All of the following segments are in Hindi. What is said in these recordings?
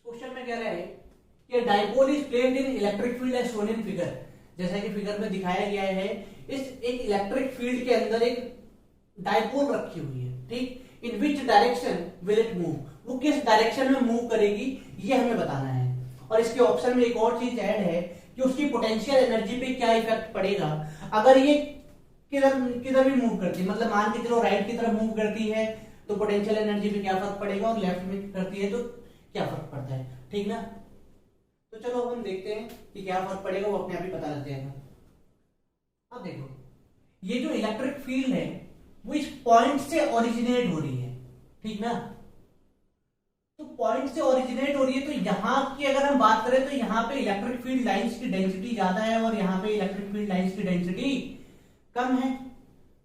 क्वेश्चन में कह रहा है कि dipole is placed in electric field as shown in figure. जैसा कि फिगर में दिखाया गया है, इस एक इलेक्ट्रिक फील्ड के अंदर एक डाइपोल रखी हुई है, ठीक। In which direction will it move, वो किस डायरेक्शन में मूव करेगी ये हमें बताना है। और इसके ऑप्शन में एक और चीज ऐड है कि उसकी पोटेंशियल एनर्जी पे क्या इफेक्ट पड़ेगा अगर ये किधर किधर भी मूव करती है। मतलब मान के चलो राइट की तरफ मूव करती है तो पोटेंशियल एनर्जी पे क्या फर्क पड़ेगा, और लेफ्ट में करती है तो क्या फर्क पड़ता है, ठीक ना। तो चलो हम देखते हैं कि क्या फर्क पड़ेगा, वो अपने आप ही पता लग जाएगा। अब देखो, ये जो इलेक्ट्रिक फील्ड है वो इस पॉइंट से ओरिजिनेट हो रही है, ठीक ना। तो पॉइंट से ओरिजिनेट हो रही है, तो यहां की अगर हम बात करें तो यहां पे इलेक्ट्रिक फील्ड लाइंस की डेंसिटी ज्यादा है और यहां पे इलेक्ट्रिक फील्ड लाइंस की डेंसिटी कम है,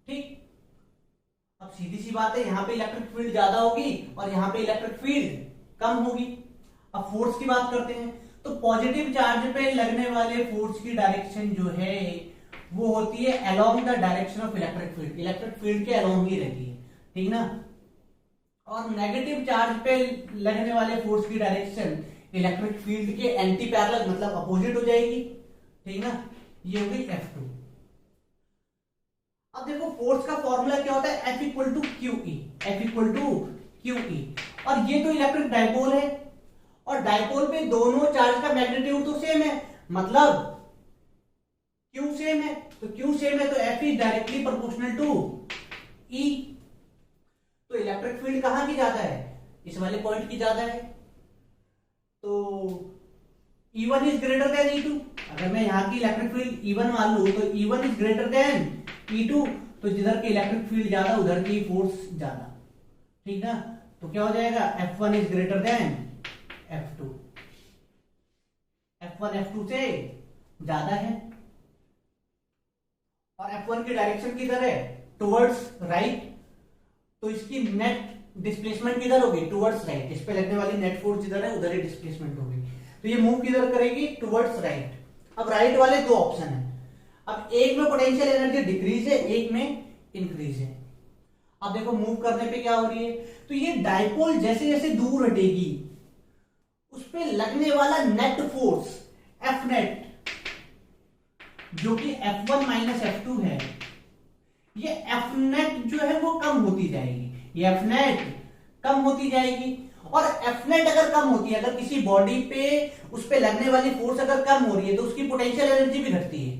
ठीक। अब सीधी सी बात है, यहां पे इलेक्ट्रिक फील्ड ज्यादा होगी और यहां पे इलेक्ट्रिक फील्ड कम होगी। अब फोर्स की बात करते हैं, तो पॉजिटिव चार्ज पे लगने वाले फोर्स की डायरेक्शन जो है वो होती है along the direction of electric field, electric field के अलोंग ही रहती है, ठीक ना। और नेगेटिव चार्ज पे लगने वाले फोर्स की डायरेक्शन इलेक्ट्रिक फील्ड के एंटी पैरेलल मतलब अपोजिट हो जाएगी, ठीक ना। ये होगी F2। अब देखो फोर्स का फॉर्मूला क्या होता है, F equal to q E, F equal to q E. और ये तो इलेक्ट्रिक डाइपोल है और डाइपोल पे दोनों चार्ज का मैग्नीट्यूड तो सेम है, मतलब Q सेम है, तो Q सेम है तो F is directly proportional to E। तो इलेक्ट्रिक फील्ड कहां की ज्यादा है, इस वाले पॉइंट की ज्यादा है, तो E1 is greater than E2। अगर मैं यहां की इलेक्ट्रिक फील्ड E1 मान लू तो E1 is greater than E2, तो जिधर की इलेक्ट्रिक फील्ड ज्यादा उधर की फोर्स ज्यादा, ठीक ना। तो क्या हो जाएगा, F1 is greater than F2, F1 F2 से ज्यादा है। और F1 की डायरेक्शन किधर है, टुवर्ड्स राइट, तो इसकी नेट डिस्प्लेसमेंट किधर होगी, टुवर्ड्स राइट। इस पे लगने वाली नेट फोर्स जिधर है उधर ही डिस्प्लेसमेंट होगी, तो ये मूव किधर करेगी, टुवर्ड्स राइट। अब राइट वाले दो ऑप्शन है, अब एक में पोटेंशियल एनर्जी डिक्रीज है, एक में इंक्रीज है। अब देखो मूव करने पे क्या हो रही है, तो ये डाइपोल जैसे जैसे दूर हटेगी उस पे लगने वाला नेट फोर्स एफ नेट जो कि F1 माइनस F2 है, ये एफ नेट जो है वो कम होती जाएगी, ये एफ नेट कम होती जाएगी। और एफ नेट अगर कम होती है, अगर किसी बॉडी पे उस पे लगने वाली फोर्स अगर कम हो रही है तो उसकी पोटेंशियल एनर्जी भी घटती है,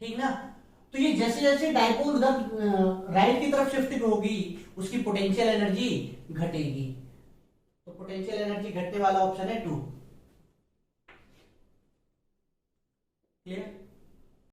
ठीक ना। तो ये जैसे जैसे डाइपोल उधर राइट की तरफ शिफ्ट होगी उसकी पोटेंशियल एनर्जी घटेगी, तो पोटेंशियल एनर्जी घटने वाला ऑप्शन है 2। क्लियर।